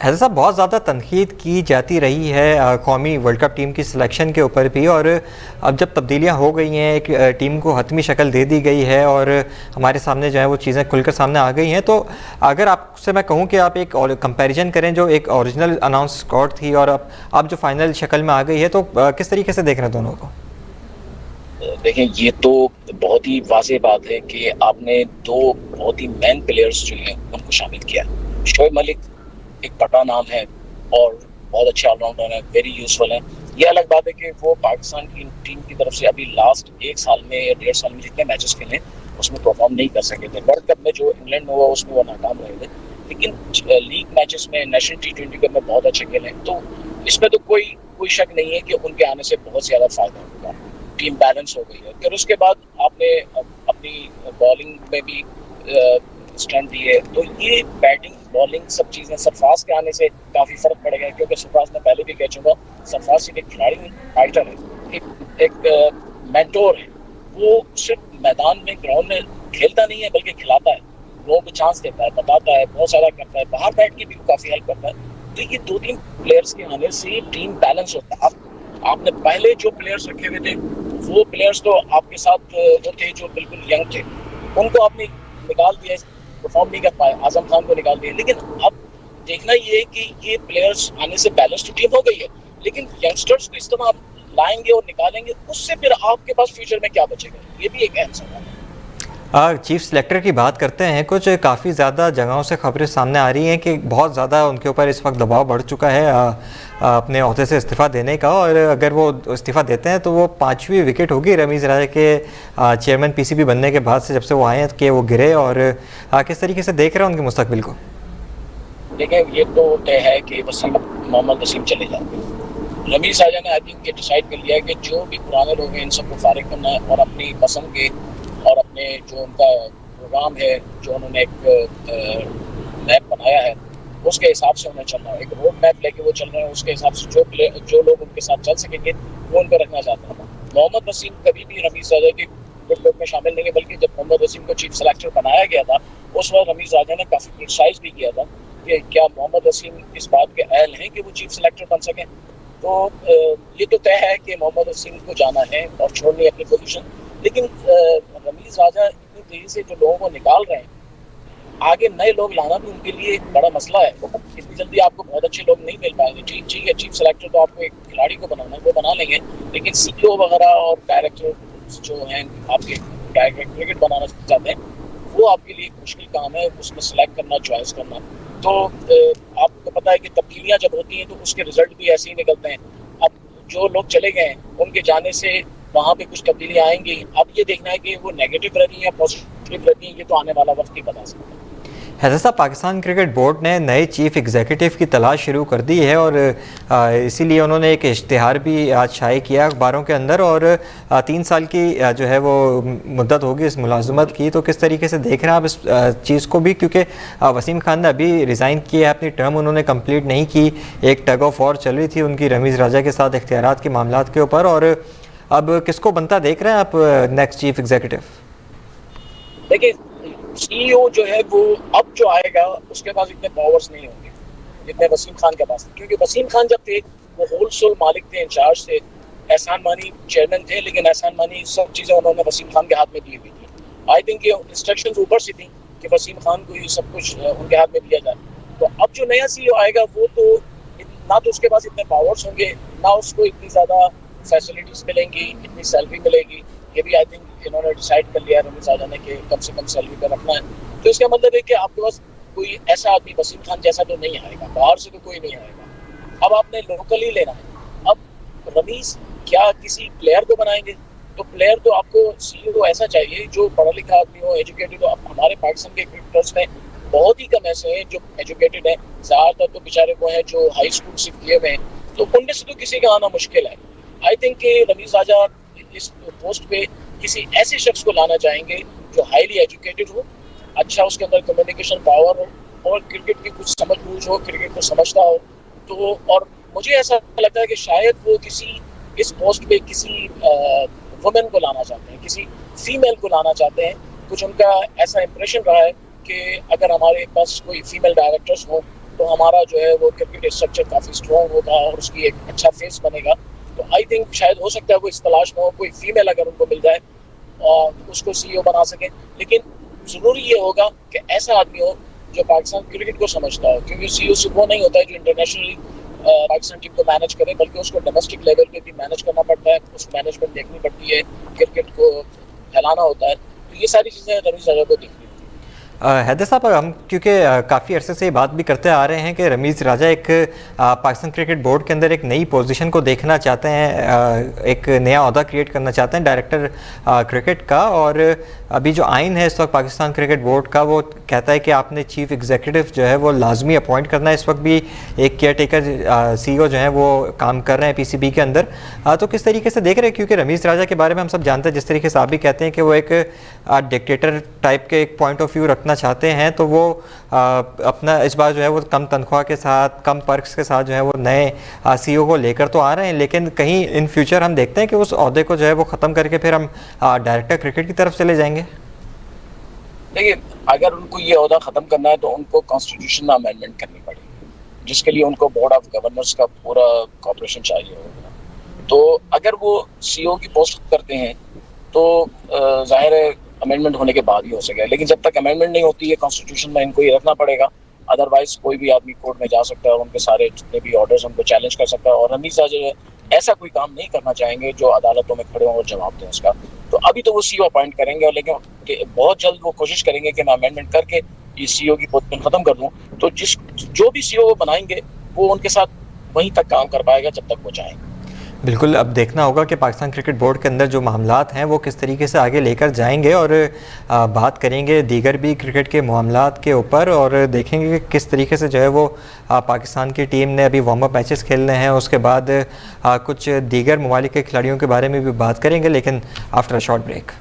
हैदर साहब, बहुत ज़्यादा तनकीद की जाती रही है कौमी वर्ल्ड कप टीम की सिलेक्शन के ऊपर भी, और अब जब तब्दीलियां हो गई हैं, एक टीम को हतमी शक्ल दे दी गई है और हमारे सामने जो है वो चीज़ें खुलकर सामने आ गई हैं, तो अगर आपसे मैं कहूं कि आप एक कंपैरिजन करें जो एक ओरिजिनल अनाउंस स्क्वाड थी और अब जो फाइनल शक्ल में आ गई है, तो किस तरीके से देख रहे हैं दोनों को? देखें, ये तो बहुत ही वाज़ेह बात है कि आपने दो बहुत ही मैन प्लेयर्स जो हैं उनको शामिल किया। शोएब मलिक एक पटा नाम है और बहुत अच्छे ऑलराउंडर हैं, वेरी यूजफुल हैं। ये अलग बात है कि वो पाकिस्तान की टीम की तरफ से अभी लास्ट 1 साल में या 1.5 साल में जितने मैचेस खेले उसमें परफॉर्म नहीं कर सके थे। वर्ल्ड कप में जो इंग्लैंड में हुआ उसमें वो नाकाम रहे थे, लेकिन लीग मैचेस में, नेशनल T20 कप में बहुत अच्छे खेले। तो इसमें तो कोई शक नहीं है कि उनके आने से बहुत ज्यादा फायदा होगा। टीम बैलेंस हो गई है। फिर उसके बाद आपने अपनी बॉलिंग में भी स्ट्रेंथ दी है, तो ये बैटिंग बॉलिंग सब चीजें सरफराज के आने से काफी फर्क पड़ गया, क्योंकि सरफराज मैं पहले भी कह चुका, सरफराज सिर्फ एक खिलाड़ी नहीं, फाइटर है, एक मेंटोर है। वो सिर्फ मैदान में ग्राउंड में खेलता नहीं है बल्कि खिलाता है, लोगों को चांस देता है, बताता है, बहुत सारा करता है, बाहर बैठ के भी काफी हेल्प करता है। तो ये 2-3 प्लेयर्स के आने से टीम बैलेंस होता है। आपने पहले जो प्लेयर्स रखे हुए थे वो प्लेयर्स तो आपके साथ जो थे जो बिल्कुल यंग थे, उनको आपने निकाल दिया, परफॉर्म नहीं कर पाए, आजम खान को निकाल दिया। लेकिन अब देखना ये है कि ये प्लेयर्स आने से बैलेंस तो टीम हो गई है, लेकिन यंगस्टर्स को इस तरह आप लाएंगे और निकालेंगे, उससे फिर आपके पास फ्यूचर में क्या बचेगा, ये भी एक अहम सवाल है। चीफ सेलेक्टर की बात करते हैं, कुछ काफ़ी ज़्यादा जगहों से खबरें सामने आ रही हैं कि बहुत ज़्यादा उनके ऊपर इस वक्त दबाव बढ़ चुका है अपने ओहदे से इस्तीफ़ा देने का, और अगर वो इस्तीफ़ा देते हैं तो वो 5वीं विकेट होगी रमीज़ राजा के चेयरमैन पीसीबी बनने के बाद से, जब से वो आए हैं कि वो गिरे। और किस तरीके से देख रहे हैं उनके मुस्तकबिल को? देखिए, ये तो तय है कि मोहम्मद वसीम चले जाएंगे। रमीज़ राजा ने आई थिंक ये डिसाइड कर लिया है कि जो भी पुराने लोग हैं इन सबको फारिग करना है और अपनी पसंद के और अपने जो उनका प्रोग्राम है, जो उन्होंने एक मैप बनाया है, उसके हिसाब से उन्हें चलना है। एक रोड मैप लेके वो चल रहे हैं, उसके हिसाब से जो लोग उनके साथ चल सकेंगे वो उनको रखना चाहता है। मोहम्मद वसीम कभी भी रमीज़ राजा के गुड लुक में शामिल नहीं है, बल्कि जब मोहम्मद वसीम को चीफ सेलेक्टर बनाया गया था उस वक्त रमीज़ राजा ने काफ़ी क्रिटिसाइज भी किया था कि क्या मोहम्मद वसीम इस बात के अहल हैं कि वो चीफ सेलेक्टर बन सकें। तो ये तो तय है कि मोहम्मद वसीम को जाना है और छोड़नी है अपनी पोजीशन। लेकिन रमीज़ राजा इतनी तेजी से जो लोगों को निकाल रहे हैं, आगे नए लोग लाना भी उनके लिए एक बड़ा मसला है। इतनी जल्दी आपको बहुत अच्छे लोग नहीं मिल पाएंगे। ठीक है, चीफ सेलेक्टर तो आपको एक खिलाड़ी को बनाना है, वो बना लेंगे, लेकिन सीईओ वगैरह और डायरेक्टर जो हैं आपके डायरेक्टर क्रिकेट बनाना चाहते हैं, वो आपके लिए एक मुश्किल काम है, उसमें सेलेक्ट करना, चॉइस करना। तो आपको पता है कि तब्दीलियां जब होती हैं तो उसके रिजल्ट भी ऐसे ही निकलते हैं। अब जो लोग चले गए हैं उनके जाने से वहाँ पे कुछ तब्दीलियां आएंगी। अब ये देखना है कि वो नेगेटिव रहती हैं या पॉजिटिव रहती हैं, ये तो आने वाला वक्त ही बता सकता है। हैदर साहब, पाकिस्तान क्रिकेट बोर्ड ने नए चीफ एग्जीक्यूटिव की तलाश शुरू कर दी है और इसीलिए उन्होंने एक इश्तिहार भी आज शाये किया अखबारों के अंदर, और 3 साल की जो है वो मुद्दत होगी इस मुलाजमत की। तो किस तरीके से देख रहे हैं आप इस चीज़ को भी, क्योंकि वसीम खान ने अभी रिज़ाइन किया है, अपनी टर्म उन्होंने कंप्लीट नहीं की, एक टग ऑफ वॉर चल रही थी उनकी रमीज़ राजा के साथ इख्तियारात के मामलात के ऊपर, और अब किसको बनता देख रहे हैं आप नेक्स्ट चीफ एग्जीक्यूटिव? देखिए, सीईओ जो है वो अब जो आएगा उसके पास इतने पावर्स नहीं होंगे जितने वसीम खान के पास थे, क्योंकि वसीम खान जब थे वो होलसेल मालिक थे, इंचार्ज थे। एहसान मानी चेयरमैन थे, लेकिन एहसान मानी सब चीज़ें उन्होंने वसीम खान के हाथ में दी हुई थी। आई थिंक ये इंस्ट्रक्शंस ऊपर से थी कि वसीम खान को ये सब कुछ उनके हाथ में दिया जाए। तो अब जो नया सीईओ आएगा वो तो ना तो उसके पास इतने पावर्स होंगे, ना उसको इतनी ज़्यादा फैसिलिटीज़ मिलेंगी, इतनी सैलरी मिलेगी। ये भी आई थिंक इन्होंने डिसाइड कर लिया रमीज़ राजा ने कि कम से कम सैलरी पे रखना है। तो इसका मतलब है कि आपके पास कोई ऐसा आदमी वसीम खान जैसा तो नहीं आएगा, बाहर से तो कोई नहीं आएगा। अब आपने लोकल ही लेना है। अब रमीज़ क्या किसी प्लेयर को बनाएंगे? तो प्लेयर तो आपको सीईओ ऐसा चाहिए जो पढ़ा लिखा आदमी हो, एजुकेटेड हो। अब हमारे पाकिस्तान के क्रिकेटर्स में बहुत ही कम ऐसे हैं जो एजुकेटेड हैं, ज़्यादातर तो बेचारे वो हैं जो हाई स्कूल से किए हुए हैं। तो उनमें से तो किसी का आना मुश्किल है। आई थिंक कि रमीज़ राजा इस पोस्ट पे किसी ऐसे शख्स को लाना चाहेंगे जो हाईली एजुकेटेड हो, अच्छा उसके अंदर कम्युनिकेशन पावर हो और क्रिकेट की कुछ समझ बूझ हो, क्रिकेट को समझता हो। तो और मुझे ऐसा लगता है कि शायद वो किसी इस पोस्ट पे किसी वुमेन को लाना चाहते हैं, किसी फीमेल को लाना चाहते हैं। कुछ उनका ऐसा इंप्रेशन रहा है कि अगर हमारे पास कोई फीमेल डायरेक्टर्स हो तो हमारा जो है वो क्रिकेट स्ट्रक्चर काफ़ी स्ट्रॉन्ग होगा और उसकी एक अच्छा फेस बनेगा। तो आई थिंक शायद हो सकता है वो इस तलाश में हो, कोई फीमेल अगर उनको मिल जाए और उसको सीईओ बना सके। लेकिन ज़रूरी ये होगा कि ऐसा आदमी हो जो पाकिस्तान क्रिकेट को समझता हो, क्योंकि सीईओ सिर्फ वो नहीं होता है जो इंटरनेशनली पाकिस्तान टीम को मैनेज करे, बल्कि उसको डोमेस्टिक लेवल पे भी मैनेज करना पड़ता है, उस मैनेजमेंट देखनी पड़ती है, क्रिकेट को फैलाना होता है। तो ये सारी चीज़ें रमीज़ राजा को देखनी। हैदर साहब, हम क्योंकि काफ़ी अरसे से बात भी करते आ रहे हैं कि रमीज़ राजा एक पाकिस्तान क्रिकेट बोर्ड के अंदर एक नई पोजीशन को देखना चाहते हैं, एक नया ओहदा क्रिएट करना चाहते हैं डायरेक्टर क्रिकेट का। और अभी जो आइन है इस वक्त पाकिस्तान क्रिकेट बोर्ड का, वो कहता है कि आपने चीफ एग्जीक्यूटिव जो है वो लाजमी अपॉइंट करना है। इस वक्त भी एक केयर टेकर सीईओ जो है वो काम कर रहे हैं पीसीबी के अंदर। तो किस तरीके से देख रहे हैं, क्योंकि रमीज़ राजा के बारे में हम सब जानते हैं, जिस तरीके से आप भी कहते हैं कि वो एक डिक्टेटर टाइप के एक पॉइंट ऑफ व्यू रखना चाहते हैं, तो वो अपना इस बार जो है वो कम तनख्वाह के साथ, कम पर्क्स के साथ जो है वो नए सीईओ को लेकर तो आ रहे हैं, लेकिन कहीं इन फ्यूचर हम देखते हैं कि उस ओहदे को जो है वो ख़त्म करके फिर हम डायरेक्टर क्रिकेट की तरफ चले जाएंगे। देखिए, अगर उनको ये ओहदा ख़त्म करना है तो उनको कॉन्स्टिट्यूशन में अमेंडमेंट करनी पड़ेगी, जिसके लिए उनको बोर्ड ऑफ गवर्नर्स का पूरा कॉपरेशन चाहिए होगा। तो अगर वो सीईओ की पोस्ट करते हैं तो जाहिर है अमेंडमेंट होने के बाद ही हो सकेगा, लेकिन जब तक अमेंडमेंट नहीं होती है कॉन्स्टिट्यूशन में इनको ये रखना पड़ेगा। अदरवाइज कोई भी आदमी कोर्ट में जा सकता है और उनके सारे जितने भी ऑर्डर्स उनको चैलेंज कर सकता है। और रमीज़ राजा ऐसा कोई काम नहीं करना चाहेंगे जो अदालतों में खड़े हों और जवाब दें उसका। तो अभी तो वो सीईओ अपॉइंट करेंगे, और लेकिन बहुत जल्द वो कोशिश करेंगे कि मैं अमेंडमेंट करके ये सीईओ की पोजीशन खत्म कर दूं। तो जो भी सीईओ वो बनाएंगे वो उनके साथ वहीं तक काम कर पाएगा जब तक वो चाहें। बिल्कुल, अब देखना होगा कि पाकिस्तान क्रिकेट बोर्ड के अंदर जो मामलात हैं वो किस तरीके से आगे लेकर जाएंगे, और बात करेंगे दीगर भी क्रिकेट के मामलात के ऊपर, और देखेंगे कि किस तरीके से जो है वो पाकिस्तान की टीम ने अभी वार्म अप मैचेस खेलने हैं। उसके बाद कुछ दीगर ममालिक के खिलाड़ियों के बारे में भी बात करेंगे, लेकिन आफ्टर अ शॉर्ट ब्रेक।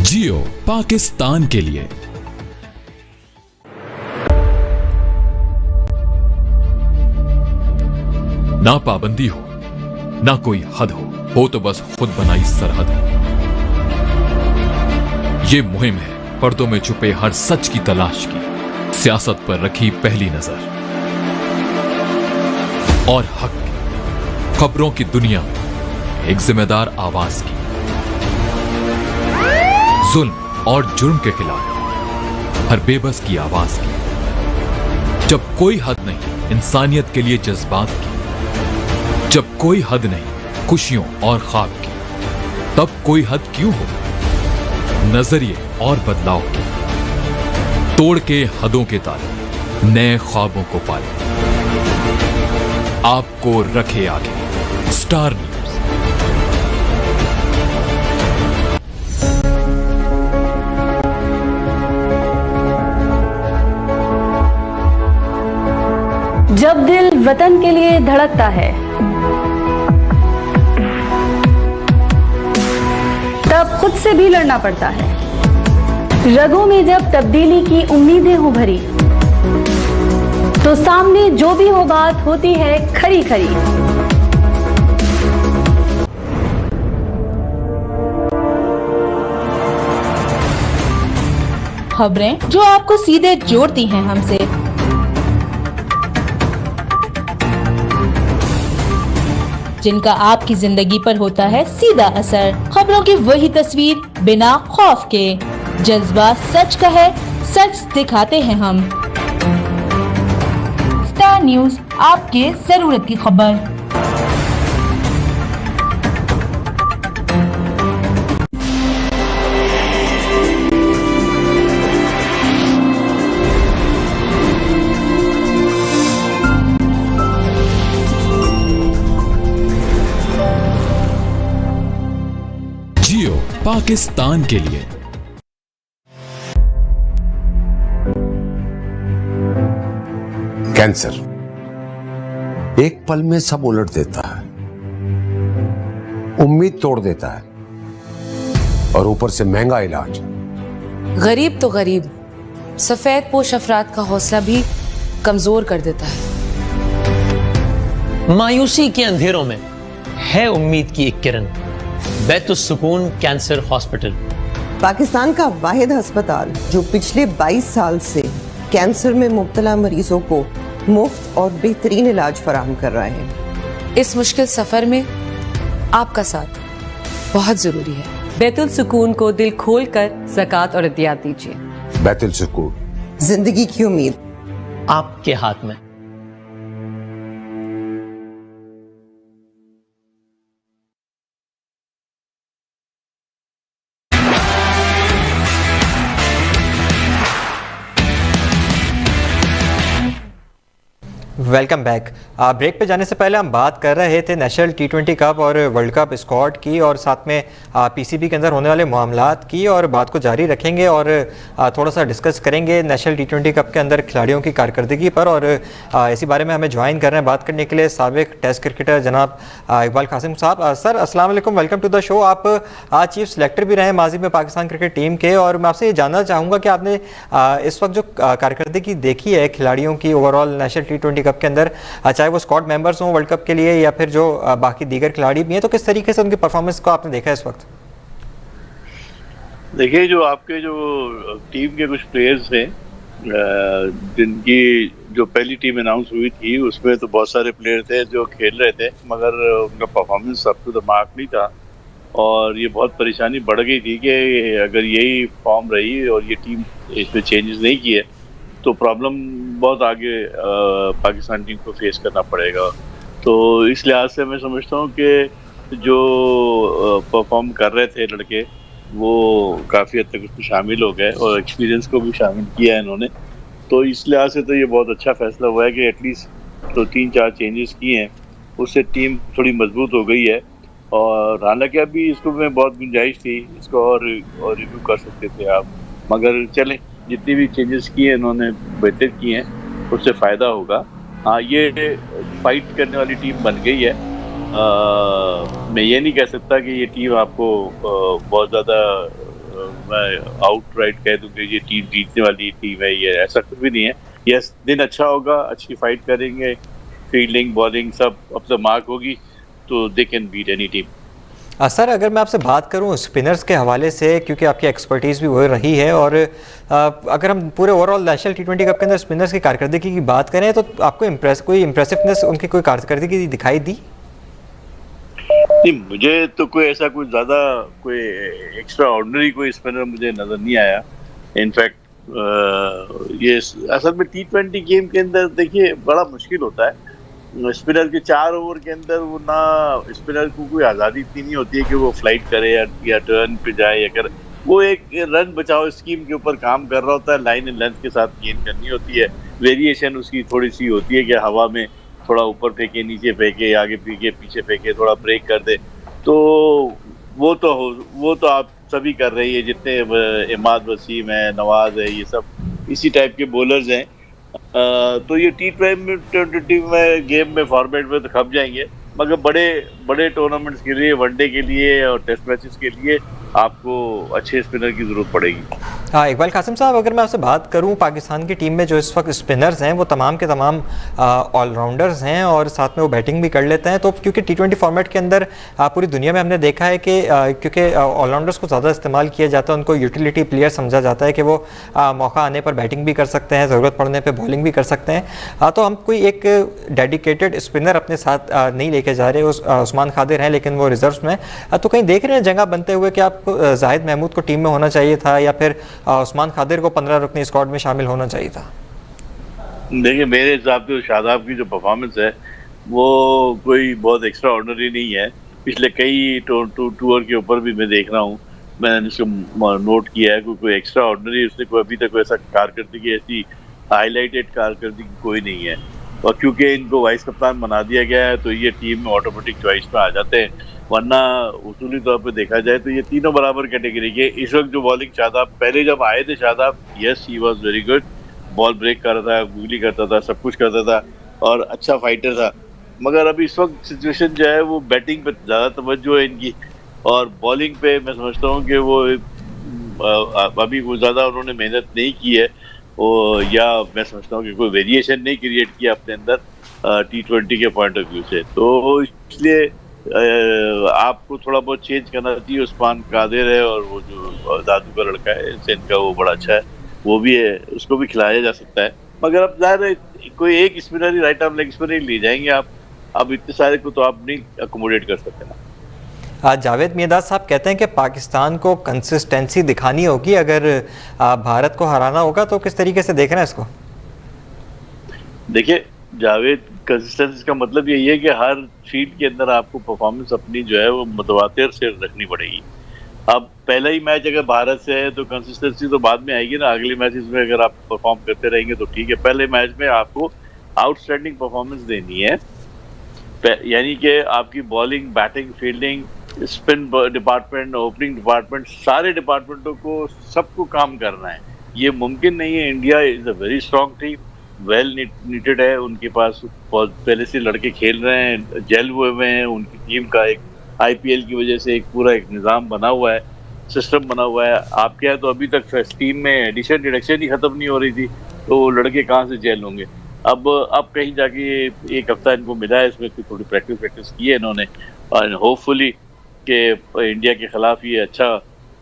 जियो पाकिस्तान के लिए। ना पाबंदी हो, ना कोई हद हो तो बस खुद बनाई सरहद हो। ये मुहिम है पर्दों में छुपे हर सच की तलाश की, सियासत पर रखी पहली नजर, और हक की खबरों की दुनिया में एक जिम्मेदार आवाज की, जुल्म और जुर्म के खिलाफ हर बेबस की आवाज की। जब कोई हद नहीं इंसानियत के लिए जज्बात की, जब कोई हद नहीं खुशियों और ख्वाब की, तब कोई हद क्यों हो नजरिए और बदलाव की। तोड़ के हदों के ताले नए ख्वाबों को पाले, आपको रखे आगे स्टार न्यूज। जब दिल वतन के लिए धड़कता है, तब खुद से भी लड़ना पड़ता है। रगों में जब तब्दीली की उम्मीदें हो भरी, तो सामने जो भी हो बात होती है खरी खरी। खबरें जो आपको सीधे जोड़ती हैं हमसे, जिनका आपकी जिंदगी पर होता है सीधा असर। खबरों की वही तस्वीर बिना खौफ के, जज्बा सच का है, सच दिखाते हैं हम। स्टार न्यूज, आपके जरूरत की खबर। जियो पाकिस्तान के लिए। कैंसर एक पल में सब उलट देता है, उम्मीद तोड़ देता है, और ऊपर से महंगा इलाज। गरीब तो गरीब, सफेद पोश अफराद का हौसला भी कमजोर कर देता है। मायूसी के अंधेरों में है उम्मीद की एक किरण। बैतुस सुकून कैंसर हॉस्पिटल, पाकिस्तान का वाहिद अस्पताल जो पिछले 22 साल से कैंसर में मुब्तला मरीजों को मुफ्त और बेहतरीन इलाज फराहम कर रहा है। इस मुश्किल सफर में आपका साथ बहुत जरूरी है। बैतुल सुकून को दिल खोल कर ज़कात और अतियात दीजिए। बैतुल सुकून, जिंदगी की उम्मीद आपके हाथ में। Welcome back. ब्रेक पे जाने से पहले हम बात कर रहे थे नेशनल टी20 कप और वर्ल्ड कप स्क्वाड की, और साथ में पीसीबी के अंदर होने वाले मामलात की, और बात को जारी रखेंगे और थोड़ा सा डिस्कस करेंगे नेशनल टी20 कप के अंदर खिलाड़ियों की कारकर्दगी पर। और इसी बारे में हमें ज्वाइन कर रहे हैं बात करने के लिए साबिक टेस्ट क्रिकेटर जनाब इकबाल कासिम साहब। सर अस्सलाम वालेकुम, वेलकम टू द शो। आप आज चीफ सेलेक्टर भी रहे माजी में पाकिस्तान क्रिकेट टीम के, और मैं आपसे ये जानना चाहूँगा कि आपने इस वक्त जो कारकर्दगी देखी है खिलाड़ियों की ओवरऑल नेशनल टी20 कप कप के अंदर, चाहे वो स्क्वाड मेंबर्स हों वर्ल्ड कप के लिए या फिर जो बाकी दीगर खिलाड़ी भी हैं, तो किस तरीके से उनकी परफॉर्मेंस को आपने देखा है इस वक्त? देखिए, जो आपके जो टीम के कुछ प्लेयर्स हैं जिनकी जो पहली टीम अनाउंस हुई थी उसमें तो बहुत सारे प्लेयर थे जो खेल रहे थे, मगर उनका performance up to the mark नहीं था और ये बहुत परेशानी बढ़ गई थी कि अगर यही फॉर्म रही और ये टीम इसमें चेंजेस नहीं किए तो प्रॉब्लम बहुत आगे पाकिस्तान टीम को फेस करना पड़ेगा। तो इस लिहाज से मैं समझता हूँ कि जो परफॉर्म कर रहे थे लड़के वो काफ़ी हद तक उसमें शामिल हो गए और एक्सपीरियंस को भी शामिल किया है इन्होंने। तो इस लिहाज से तो ये बहुत अच्छा फैसला हुआ है कि एटलीस्ट तो 3-4 चेंजेस किए हैं, उससे टीम थोड़ी मजबूत हो गई है। और हालांकि अभी इसको में बहुत गुंजाइश थी, इसको और रिव्यू कर सकते थे आप, मगर चलें, जितनी भी चेंजेस किए इन्होंने बेहतर किए हैं, उससे फ़ायदा होगा। हाँ, ये फाइट करने वाली टीम बन गई है। मैं ये नहीं कह सकता कि ये टीम आपको बहुत ज़्यादा मैं आउटराइट कह दूँ कि ये टीम जीतने वाली टीम है, ये ऐसा कुछ भी नहीं है। यस, दिन अच्छा होगा, अच्छी फाइट करेंगे, फील्डिंग बॉलिंग सब अप द मार्क होगी तो they can beat any team. Sir, अगर मैं आपसे बात करूं स्पिनर्स के हवाले से, क्योंकि आपकी एक्सपर्टीज़ भी वो रही है, और अगर हम पूरे ओवरऑल नेशनल T20 कप के अंदर स्पिनर्स की कारकर्दगी की बात करें तो आपको कोई इम्प्रेसिवनेस उनकी कोई कारकर्दगी दिखाई दी? नहीं, मुझे तो कोई ऐसा कोई ज़्यादा कोई एक्स्ट्रा ऑर्डिनरी कोई स्पिनर मुझे नज़र नहीं आया। इनफैक्ट ये असल में T20 गेम के अंदर देखिए बड़ा मुश्किल होता है। स्पिनर के 4 ओवर के अंदर वो ना स्पिनर को कोई आज़ादी इतनी नहीं होती है कि वो फ्लाइट करे या टर्न पे जाए या करे। वो एक रन बचाओ स्कीम के ऊपर काम कर रहा होता है, लाइन एंड लेंथ के साथ गेंद करनी होती है। वेरिएशन उसकी थोड़ी सी होती है कि हवा में थोड़ा ऊपर फेंके, नीचे फेंके, आगे फेंके, पीछे फेंके, थोड़ा ब्रेक कर दे। तो वो तो आप सभी कर रही है, जितने इमाद वसीम है, नवाज है, ये सब इसी टाइप के बॉलर्स हैं। तो ये T20 में गेम में फॉर्मेट में तो खप जाएंगे, मगर बड़े टूर्नामेंट्स के लिए, वनडे के लिए और टेस्ट मैचेस के लिए आपको अच्छे स्पिनर की ज़रूरत पड़ेगी। हाँ, इकबाल कासिम साहब, अगर मैं आपसे बात करूं पाकिस्तान की टीम में जो इस वक्त स्पिनर्स हैं वो तमाम के तमाम ऑलराउंडर्स हैं और साथ में वो बैटिंग भी कर लेते हैं। तो क्योंकि T20 फॉर्मेट के अंदर पूरी दुनिया में हमने देखा है कि क्योंकि ऑलराउंडर्स को ज़्यादा इस्तेमाल किया जाता है, उनको यूटिलिटी प्लेयर समझा जाता है कि वो मौका आने पर बैटिंग भी कर सकते हैं, ज़रूरत पड़ने पर बॉलिंग भी कर सकते हैं। तो हम कोई एक डेडिकेटेड स्पिनर अपने साथ नहीं लेके जा रहे। उस्मान खादिर हैं लेकिन वो रिजर्व्स में, तो कहीं देख रहे हैं जगह बनते हुए कि आप जाहिद महमूद को टीम में होना चाहिए था या फिर उस्मान खादिर को 15 रुकनी स्क्वाड में शामिल होना चाहिए था? देखिए, मेरे हिसाब से शादाब की जो परफॉर्मेंस है वो कोई बहुत एक्स्ट्रा ऑर्डिनरी नहीं है। पिछले कई टूर के ऊपर भी मैं देख रहा हूँ, मैंने उसको नोट किया है, कोई एक्स्ट्रा ऑर्डिनरी उसने कोई अभी तक ऐसा कारकर्दगी, ऐसी हाईलाइटेड कारकर्दगी कोई नहीं है। और क्योंकि इनको वाइस कप्तान बना दिया गया है तो ये टीम में ऑटोमेटिक चॉइस में आ जाते हैं, वरना उसूली तौर पे देखा जाए तो ये तीनों बराबर कैटेगरी के। इस वक्त जो बॉलिंग शादाब, पहले जब आए थे Shadab, yes he was very good, ball break कर रहा था, गूगली करता था, सब कुछ करता था और अच्छा फाइटर था। मगर अभी इस वक्त सिचुएशन जो है वो बैटिंग पे ज़्यादा तवज्जो है इनकी और बॉलिंग पे मैं समझता हूँ कि वो अभी वो ज़्यादा उन्होंने मेहनत नहीं की है या मैं समझता हूँ कि कोई वेरिएशन नहीं क्रिएट किया अपने अंदर T20 के पॉइंट ऑफ व्यू से। तो इसलिए आपको थोड़ा बहुत चेंज करना चाहिए। उस्मान कादिर है और वो जो दादू का लड़का है सिंध का, वो बड़ा अच्छा है, वो भी है, उसको भी खिलाया जा सकता है। मगर अब ज़ाहिर है कोई एक स्पिनर ही, राइट आर्म लेग स्पिनर ही ले जाएंगे आप, अब इतने सारे को तो आप नहीं अकोमोडेट कर सकते ना। जावेद मियादाद साहब कहते हैं कि पाकिस्तान को कंसिस्टेंसी दिखानी होगी, अगर भारत को हराना होगा, तो किस तरीके से देख रहे हैं इसको? देखिए जावेद, कंसिस्टेंसी का मतलब यही है कि हर फील्ड के अंदर आपको परफॉर्मेंस अपनी जो है वो मुतवातिर से रखनी पड़ेगी। अब पहला ही मैच अगर भारत से है तो कंसिस्टेंसी तो बाद में आएगी ना, अगले मैचेस में अगर आप परफॉर्म करते रहेंगे तो ठीक है। पहले मैच में आपको आउटस्टैंडिंग परफॉर्मेंस देनी है, यानी कि आपकी bowling, batting, fielding, spin department, opening department, सारे डिपार्टमेंटों को सबको काम करना है। ये मुमकिन नहीं है। India is a very strong team, well needed है, उनके पास बहुत पहले से लड़के खेल रहे हैं, जेल हुए हैं, उनकी टीम का एक IPL की वजह से एक पूरा एक निज़ाम बना हुआ है, सिस्टम बना हुआ है। आप क्या है तो अभी तक टीम में एडिशन डिडक्शन ही ख़त्म नहीं हो रही थी, तो वो लड़के कहाँ से जेल होंगे। अब कहीं जाके एक हफ्ता इनको मिला है, इसमें थोड़ी प्रैक्टिस की है इन्होंने, और होपफुली कि इंडिया के खिलाफ ये अच्छा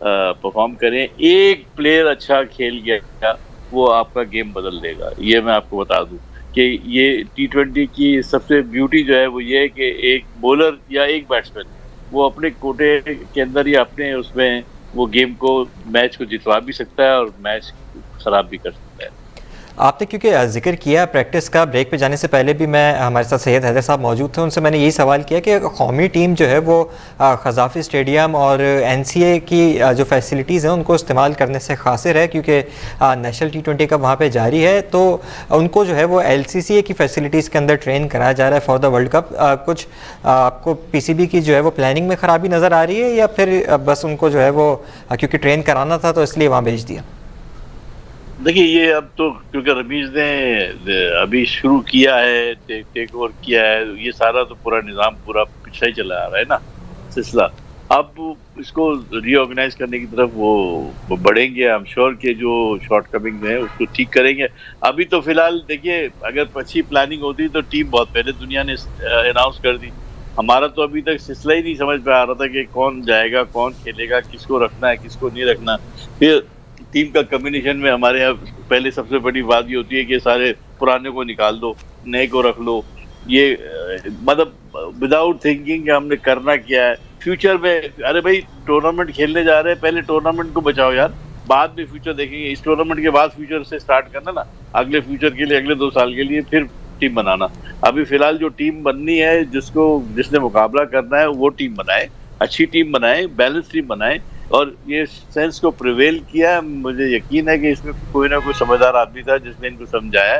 परफॉर्म करें। एक प्लेयर अच्छा खेल गया वो आपका गेम बदल देगा, ये मैं आपको बता दूं कि ये T20 की सबसे ब्यूटी जो है वो ये है कि एक बॉलर या एक बैट्समैन वो अपने कोटे के अंदर या अपने उसमें वो गेम को, मैच को जितवा भी सकता है और मैच खराब भी कर सकता है। आपने क्योंकि जिक्र किया प्रैक्टिस का, ब्रेक पे जाने से पहले भी मैं, हमारे साथ सैयद हैदर साहब मौजूद थे, उनसे मैंने यही सवाल किया कि कौमी टीम जो है वो ख़ज़ाफ़ी स्टेडियम और NCA की जो फैसिलिटीज़ हैं उनको इस्तेमाल करने से क़ासिर है, क्योंकि नेशनल T20 कप वहाँ पे जारी है, तो उनको जो है वो LCCA की फैसिलिटीज़ के अंदर ट्रेन कराया जा रहा है फॉर द वर्ल्ड कप। कुछ आपको PCB की जो है वो प्लानिंग में ख़राबी नज़र आ रही है, या फिर बस उनको जो है वो क्योंकि ट्रेन कराना था तो इसलिए वहाँ भेज दिया? देखिए, ये अब तो क्योंकि रमीज ने अभी शुरू किया है, टेक ओवर किया है, ये सारा तो पूरा निज़ाम पूरा पिछले ही चला आ रहा है ना सिलसिला। अब इसको रीऑर्गेनाइज करने की तरफ वो बढ़ेंगे। आई एम श्योर कि जो शॉर्टकमिंग है उसको ठीक करेंगे। अभी तो फिलहाल देखिए, अगर अच्छी प्लानिंग होती तो टीम बहुत पहले दुनिया ने अनाउंस कर दी। हमारा तो अभी तक सिलसिला ही नहीं समझ में आ रहा था कि कौन जाएगा, कौन खेलेगा, किसको रखना है, किसको नहीं रखना। फिर टीम का कम्बिनेशन में हमारे यहाँ पहले सबसे बड़ी बात ये होती है कि सारे पुराने को निकाल दो, नए को रख लो। ये मतलब विदाउट थिंकिंग हमने करना क्या है फ्यूचर में। अरे भाई, टूर्नामेंट खेलने जा रहे हैं, पहले टूर्नामेंट को बचाओ यार, बाद में फ्यूचर देखेंगे। इस टूर्नामेंट के बाद फ्यूचर से स्टार्ट करना ना, अगले फ्यूचर के लिए, अगले 2 साल के लिए फिर टीम बनाना। अभी फिलहाल जो टीम बननी है, जिसने मुकाबला करना है वो टीम बनाए, अच्छी टीम बनाए, बैलेंस टीम बनाए। और ये सेंस को प्रिवेल किया। मुझे यकीन है कि इसमें कोई ना कोई समझदार आदमी था जिसने इनको समझाया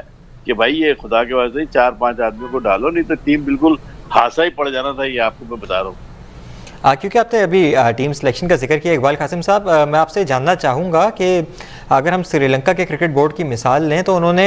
कि भाई ये खुदा के वास्ते 4-5 आदमियों को डालो, नहीं तो टीम बिल्कुल हासा ही पड़ जाना था। ये आपको मैं बता रहा हूँ। क्योंकि आपने अभी टीम सिलेक्शन का जिक्र किया इकबाल कासिम साहब, मैं आपसे जानना चाहूँगा कि अगर हम श्रीलंका के क्रिकेट बोर्ड की मिसाल लें तो उन्होंने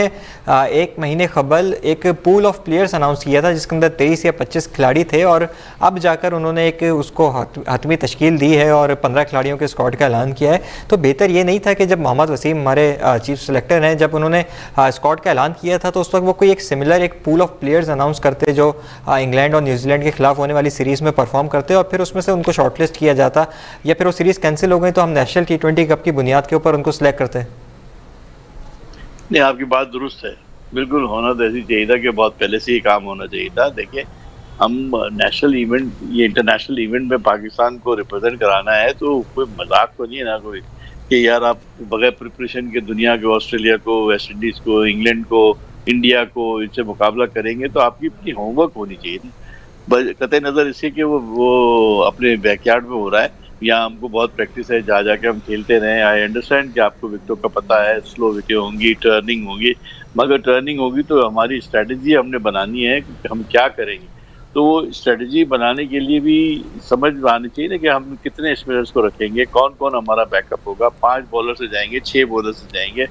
1 महीने कबल एक पूल ऑफ प्लेयर्स अनाउंस किया था जिसके अंदर 23 या 25 खिलाड़ी थे, और अब जाकर उन्होंने एक उसको हतमी तश्कील दी है और 15 खिलाड़ियों के स्क्वाड का ऐलान किया है। तो बेहतर ये नहीं था कि जब मोहम्मद वसीम हमारे चीफ सेलेक्टर हैं, जब उन्होंने स्क्वाड का ऐलान किया था तो उस वक्त वो कोई एक सिमिलर एक पूल ऑफ प्लेयर्स अनाउंस करते जो इंग्लैंड और न्यूजीलैंड के खिलाफ होने वाली सीरीज़ में परफॉर्म करते और फिर उसमें से उनको शॉर्टलिस्ट किया जाता, या फिर वो सीरीज़ कैंसिल हो गई तो हम नेशनल T20 कप की बुनियाद के ऊपर उनको सिलेक्ट करते हैं? नहीं, आपकी बात दुरुस्त है, बिल्कुल होना तो ऐसी चाहिए था कि बहुत पहले से ही काम होना चाहिए था। देखिए, हम नेशनल इवेंट, ये इंटरनेशनल इवेंट में पाकिस्तान को रिप्रेजेंट कराना है, तो कोई मजाक तो नहीं है ना कोई कि यार आप बगैर प्रिपरेशन के दुनिया के ऑस्ट्रेलिया को, वेस्ट इंडीज़ को, इंग्लैंड को, इंडिया को इनसे मुकाबला करेंगे तो आपकी अपनी होमवर्क होनी चाहिए थी। कतई नज़र इससे कि वो अपने बैकयार्ड में हो रहा है, यहाँ हमको बहुत प्रैक्टिस है, जा जाके हम खेलते रहे। आई अंडरस्टैंड कि आपको विकेटों का पता है, स्लो विकेट होंगी, टर्निंग होगी, मगर टर्निंग होगी तो हमारी स्ट्रेटजी हमने बनानी है कि हम क्या करेंगे। तो वो स्ट्रेटजी बनाने के लिए भी समझ में आनी चाहिए ना कि हम कितने स्पिनर्स को रखेंगे, कौन कौन हमारा बैकअप होगा। 5 बॉलर से जाएंगे, 6 बॉलर से जाएंगे,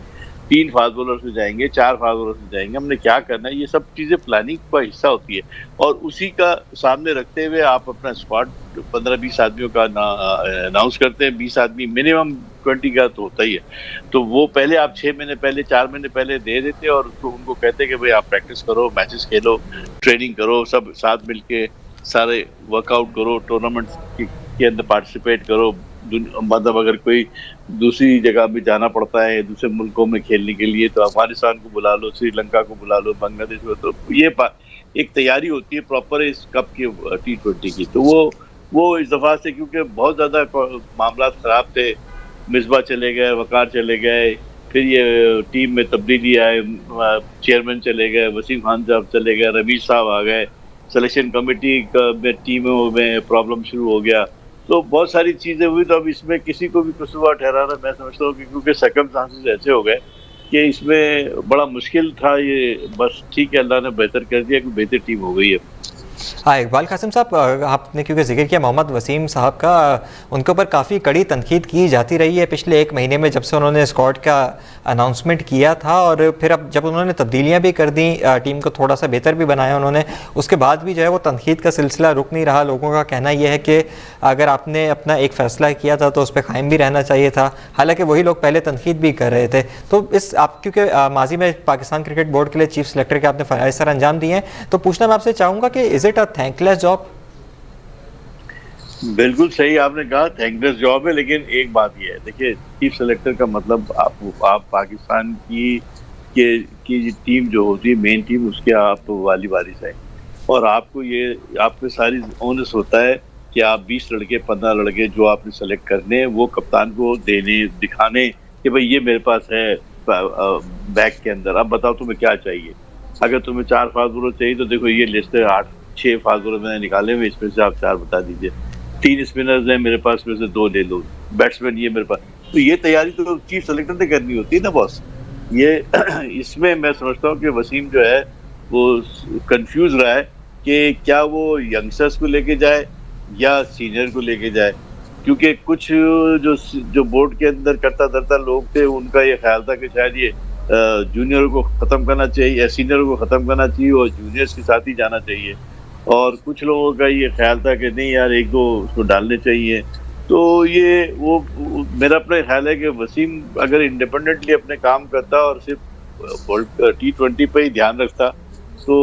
3 फास्ट बॉलर से जाएंगे, 4 फास्ट बॉलर से जाएंगे, हमने क्या करना है। ये सब चीज़ें प्लानिंग का हिस्सा होती है, और उसी का सामने रखते हुए आप अपना स्क्वाड 15-20 आदमियों का अनाउंस करते हैं। 20 आदमी मिनिमम 20 का तो होता ही है, तो वो पहले आप 6 महीने पहले, 4 महीने पहले दे देते और उसको उनको कहते कि भाई आप प्रैक्टिस करो, मैचेस खेलो, ट्रेनिंग करो, सब साथ मिलके सारे वर्कआउट करो, टूर्नामेंट के अंदर पार्टिसिपेट करो। मतलब अगर कोई दूसरी जगह में जाना पड़ता है, दूसरे मुल्कों में खेलने के लिए, तो अफगानिस्तान को बुला लो, श्रीलंका को बुला लो, बांग्लादेश को। तो ये एक तैयारी होती है प्रॉपर इस कप की T20 की। तो वो इस दफ़ा से क्योंकि बहुत ज़्यादा मामला ख़राब थे, मिसबा चले गए, वकार चले गए, फिर ये टीम में तब्दीली आए, चेयरमैन चले गए, वसीम खान साहब चले गए, रमीज साहब आ गए, सिलेक्शन कमेटी में टीमों में प्रॉब्लम शुरू हो गया, तो बहुत सारी चीज़ें हुई। तो अब इसमें किसी को भी कसूरवार ठहराना मैं समझता हूँ कि क्योंकि सर्कमस्टांसेस ऐसे हो गए कि इसमें बड़ा मुश्किल था। ये बस ठीक है, अल्लाह ने बेहतर कर दिया कि बेहतर टीम हो गई है। इकबाल कासिम साहब, आपने क्योंकि जिक्र किया मोहम्मद वसीम साहब का, उनके ऊपर काफ़ी कड़ी तनकीद की जाती रही है पिछले एक महीने में, जब से उन्होंने स्क्वाड का अनाउंसमेंट किया था और फिर अब जब उन्होंने तब्दीलियां भी कर दी, टीम को थोड़ा सा बेहतर भी बनाया उन्होंने, उसके बाद भी जो है वो तनकीद का सिलसिला रुक नहीं रहा। लोगों का कहना यह है कि अगर आपने अपना एक फ़ैसला किया था तो उस पर कायम भी रहना चाहिए था, हालाँकि वही लोग पहले तनकीद भी कर रहे थे। तो इस आप क्योंकि माजी में पाकिस्तान क्रिकेट बोर्ड के लिए चीफ सेलेक्टर के आपने फ़राइज़ सर अंजाम दिए हैं, तो पूछना मैं आपसे चाहूँगा कि is it a thankless job? बिल्कुल सही आपने कहा, थैंकलेस जॉब है, लेकिन एक बात ये है, देखिए चीफ सेलेक्टर का मतलब आप पाकिस्तान की टीम जो होती है, मेन टीम, उसके आप वाली वारिस है और आपको ये आप पे सारी ओनस होता है कि आप 20 लड़के 15 लड़के जो आपने सेलेक्ट करने हैं वो कप्तान को देने दिखाने कि भाई ये मेरे पास है बैग के अंदर, अब बताओ तुम्हें क्या चाहिए। अगर तुम्हें 4 फास्ट बॉलर चाहिए तो देखो ये लिस्ट है, 6 फास्ट बॉलर मैंने निकाले हुए, इसमें से आप 4 बता दीजिए। 3 स्पिनर्स हैं मेरे पास, में से 2 ले लो, बैट्समैन ये मेरे पास। तो ये तैयारी तो चीफ सेलेक्टर ने करनी होती है ना बॉस। ये इसमें मैं समझता हूँ कि वसीम जो है वो कंफ्यूज रहा है कि क्या वो यंगस्टर्स को लेके जाए या सीनियर को लेके जाए, क्योंकि कुछ जो बोर्ड के अंदर करता धरता लोग थे उनका ये ख्याल था कि शायद ये जूनियर को ख़त्म करना चाहिए या सीनियर को ख़त्म करना चाहिए और जूनियर्स के साथ ही जाना चाहिए, और कुछ लोगों का ये ख्याल था कि नहीं यार 1-2 उसको डालने चाहिए। तो ये वो मेरा अपना ख्याल है कि वसीम अगर इंडिपेंडेंटली अपने काम करता और सिर्फ T20 पे ही ध्यान रखता तो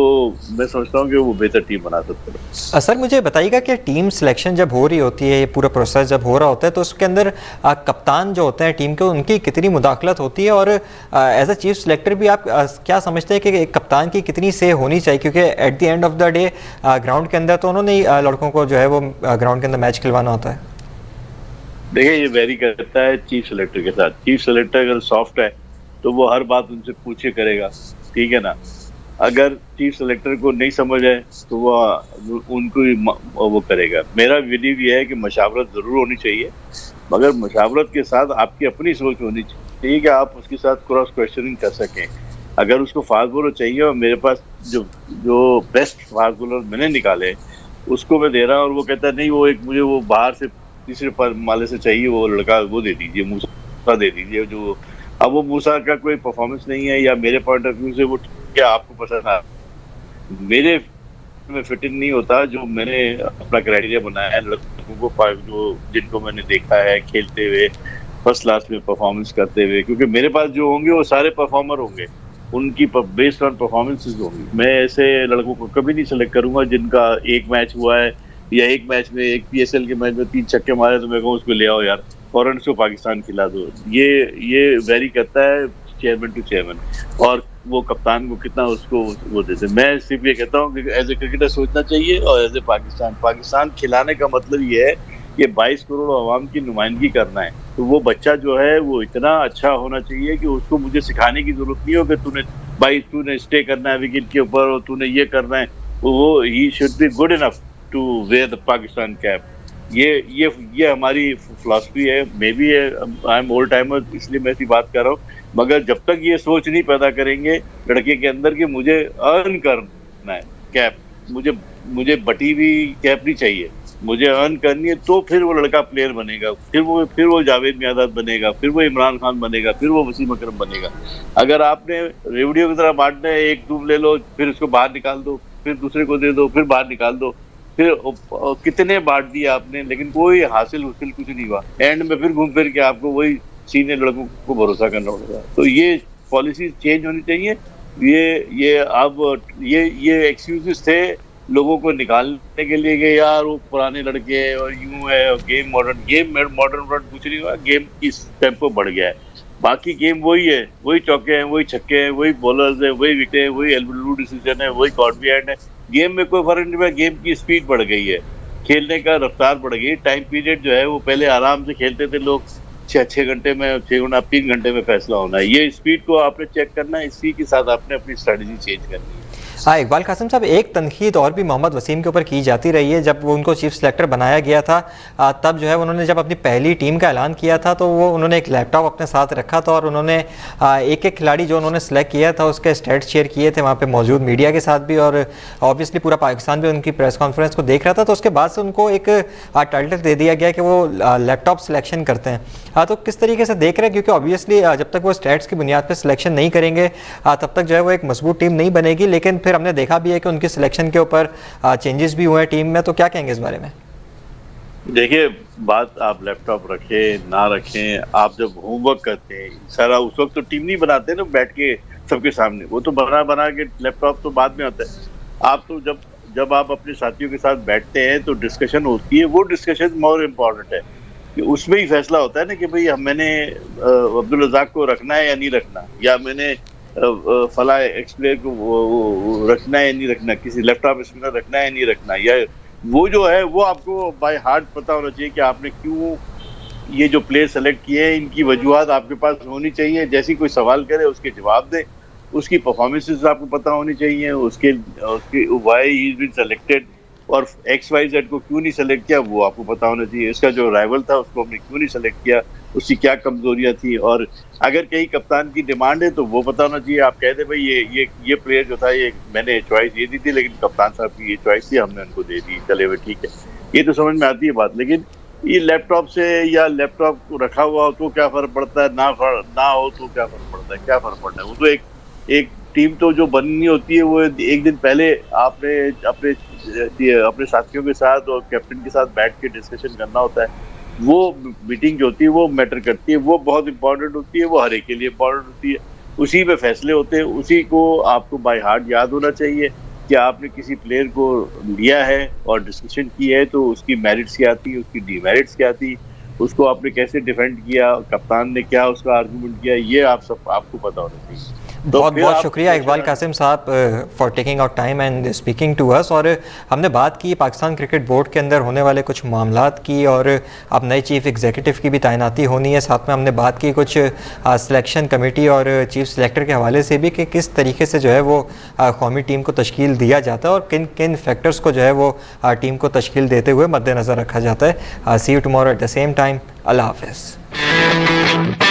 मैं समझता हूँ कि वो बेहतर टीम बना सकता है। सर मुझे बताइएगा कि टीम सिलेक्शन जब हो रही होती है, ये पूरा प्रोसेस जब हो रहा होता है, तो उसके अंदर कप्तान जो होते हैं टीम के, उनकी कितनी मुदाखलत होती है, और एज अ चीफ सिलेक्टर भी आप क्या समझते हैं कि कप्तान की कितनी से होनी चाहिए, क्योंकि at the end of the day ground के अंदर तो उन्होंने लड़कों को जो है वो ग्राउंड के अंदर मैच खिलवाना होता है। देखिए ये वेरी करता है चीफ सेलेक्टर के साथ। चीफ सेलेक्टर अगर सॉफ्ट है तो वो हर बात उनसे पूछे करेगा, ठीक है ना। अगर चीफ सेलेक्टर को नहीं समझ है तो वो उनको वो करेगा। मेरा बिलीव ये है कि मशावरत ज़रूर होनी चाहिए, मगर मशावरत के साथ आपकी अपनी सोच होनी चाहिए कि आप उसके साथ क्रॉस क्वेश्चनिंग कर सकें। अगर उसको फास्ट बॉलर चाहिए और मेरे पास जो बेस्ट फास्ट बॉलर मैंने निकाले उसको मैं दे रहा हूँ और वो कहता है नहीं वो मुझे वो बाहर से तीसरे माले से चाहिए, वो लड़का वो दे दीजिए, मूसा दे दीजिए। जो अब वो मूसा का कोई परफॉर्मेंस नहीं है या मेरे पॉइंट ऑफ व्यू से वो क्या आपको पसंद है, मेरे में फिट इन नहीं होता जो मैंने अपना क्राइटेरिया बनाया है लड़कों को जो जिनको मैंने देखा है खेलते हुए फर्स्ट क्लास में परफॉर्मेंस करते हुए, क्योंकि मेरे पास जो होंगे वो सारे परफॉर्मर होंगे, उनकी बेस्ड ऑन परफॉर्मेंसेस होंगी। मैं ऐसे लड़कों को कभी नहीं सेलेक्ट करूंगा जिनका एक मैच हुआ है या एक मैच में एक PSL के मैच में 3 छक्के मारे तो मैं कहूँ उसको ले आओ यार फौरन उसको पाकिस्तान खिला दो। ये वेरी करता है चेयरमैन टू चेयरमैन और वो कप्तान को कितना उसको वो देते। मैं सिर्फ ये कहता हूँ कि एज ए क्रिकेटर सोचना चाहिए और एज ए पाकिस्तान खिलाने का मतलब ये है कि 22 करोड़ आवाम की नुमाइंदगी करना है। तो वो बच्चा जो है वो इतना अच्छा होना चाहिए कि उसको मुझे सिखाने की जरूरत नहीं हो कि तूने स्टे करना है विकेट के ऊपर और तूने ये करना है। वो he should be good enough to wear the Pakistan cap. ये हमारी फिलॉसफी है। Maybe I am old timer इसलिए मैं ऐसी बात कर रहा हूँ, मगर जब तक ये सोच नहीं पैदा करेंगे लड़के के अंदर कि मुझे अर्न करना है कैप, मुझे बटी हुई कैप नहीं चाहिए, मुझे अर्न करनी है, तो फिर वो लड़का प्लेयर बनेगा, फिर वो जावेद मियादाद बनेगा, फिर वो इमरान खान बनेगा, फिर वो वसीम अकरम बनेगा। अगर आपने रेवड़ियों की तरह बांटना है, एक तुम ले लो फिर उसको बाहर निकाल दो, फिर दूसरे को दे दो, फिर बाहर निकाल दो, फिर कितने बांट दिए आपने लेकिन कोई हासिल कुछ नहीं हुआ। एंड में फिर घूम फिर के आपको वही सीनियर लड़कों को भरोसा करना होगा। तो ये पॉलिसी चेंज होनी चाहिए। ये एक्सक्यूजेस थे लोगों को निकालने के लिए कि यार वो पुराने लड़के हैं और यूं है और गेम मॉडर्न कुछ नहीं हुआ। गेम की टेम्पो बढ़ गया है, बाकी गेम वही है, वही चौके हैं, वही छक्के हैं, वही बॉलर्स हैं, वही विकेट है, वही एल्बिडब्ल्यू डिसीजन है, वही कॉट बिहाइंड है। गेम में कोई फर्क नहीं हुआ। गेम की स्पीड बढ़ गई है, खेलने का रफ्तार बढ़ गई। टाइम पीरियड जो है वो पहले आराम से खेलते थे लोग 6 घंटे में, 3 घंटे में फैसला होना है। ये स्पीड को आपने चेक करना है, इसी के साथ आपने अपनी स्ट्रेटजी चेंज करनी है। इकबाल कासिम साहब, एक तनकीद और भी मोहम्मद वसीम के ऊपर की जाती रही है। जब वो उनको चीफ सेलेक्टर बनाया गया था तब जो है उन्होंने जब अपनी पहली टीम का ऐलान किया था तो वो उन्होंने एक लैपटॉप अपने साथ रखा था और उन्होंने एक एक खिलाड़ी जो उन्होंने सेलेक्ट किया था उसके स्टेट्स शेयर किए थे वहाँ पे मौजूद मीडिया के साथ भी, और ऑब्वियसली पूरा पाकिस्तान भी उनकी प्रेस कॉन्फ्रेंस को देख रहा था। तो उसके बाद से उनको एक टाइटल दे दिया गया कि वो लैपटॉप सिलेक्शन करते हैं। तो किस तरीके से देख रहे हैं, क्योंकि ऑब्वियसली जब तक वो स्टेट्स की बुनियाद पर सिलेक्शन नहीं करेंगे तब तक जो है वो एक मजबूत टीम नहीं बनेगी, लेकिन फिर हमने देखा भी है कि उनकी सिलेक्शन के ऊपर चेंजेस भी हुए हैं टीम में। तो क्या कहेंगे इस बारे में? देखिए, बात आप लैपटॉप रखें ना रखें, आप जब होमवर्क करते हैं सारा, उस वक्त तो टीम नहीं बनाते ना बैठ के सबके सामने, वो तो बना के लैपटॉप तो बाद में आता है। आप तो जब आप अपने साथियों के साथ बैठते हैं तो डिस्कशन होती है, वो डिस्कशन मोर इम्पोर्टेंट है कि उसमें ही फैसला होता है ना कि भाई मैंने अब्दुल रज़ाक को रखना है या नहीं रखना, या मैंने फला एक्सप्लेयर को रखना है या नहीं रखना, किसी लैपटॉप स्पिनर रखना है या नहीं रखना, या वो जो है वो आपको बाय हार्ट पता होना चाहिए कि आपने क्यों ये जो प्लेयर सेलेक्ट किए हैं, इनकी वजूहत आपके पास होनी चाहिए। जैसी कोई सवाल करे उसके जवाब दें, उसकी परफॉर्मेंसेस आपको पता होनी चाहिए, उसके why he is been selected और XYZ को क्यों नहीं सेलेक्ट किया वो आपको पता होना चाहिए। इसका जो राइवल था उसको हमने क्यों नहीं सेलेक्ट किया, उसकी क्या कमजोरियां थी, और अगर कहीं कप्तान की डिमांड है तो वो पता होना चाहिए। आप कहते भाई ये प्लेयर जो था, ये मैंने चॉइस ये दी थी लेकिन कप्तान साहब की ये चॉइस थी, हमने उनको दे दी, चले हुए ठीक है, ये तो समझ में आती है बात। लेकिन ये लैपटॉप से या लैपटॉप को रखा हुआ हो तो क्या फर्क पड़ता है, ना हो तो क्या फर्क पड़ता है, क्या फर्क पड़ता है। वो तो एक टीम तो जो बननी होती है वो एक दिन पहले आपने अपने साथियों के साथ और कैप्टन के साथ बैठ के डिस्कशन करना होता है। वो मीटिंग जो होती है वो मैटर करती है, वो बहुत इंपॉर्टेंट होती है, वो हर एक के लिए इंपॉर्टेंट होती है, उसी पे फैसले होते हैं, उसी को आपको बाय हार्ट याद होना चाहिए कि आपने किसी प्लेयर को लिया है और डिस्कशन की है तो उसकी मेरिट्स क्या थी, उसकी डिमेरिट्स क्या थी, उसको आपने कैसे डिफेंड किया, कप्तान ने क्या उसका आर्गूमेंट किया, ये आपको पता होना चाहिए। बहुत बहुत शुक्रिया इकबाल कासिम साहब for taking out time and speaking to us. और हमने बात की पाकिस्तान क्रिकेट बोर्ड के अंदर होने वाले कुछ मामलात की, और अब नए चीफ एग्जीक्यूटिव की भी तैनाती होनी है। साथ में हमने बात की कुछ सिलेक्शन कमेटी और चीफ सेलेक्टर के हवाले से भी कि किस तरीके से जो है वो कौमी टीम को तश्कील दिया जाता है और किन किन फैक्टर्स को जो है वो टीम को तश्कील देते हुए मद्देनज़र रखा जाता है। See you tomorrow at the same time. Allah हाफ़िज़।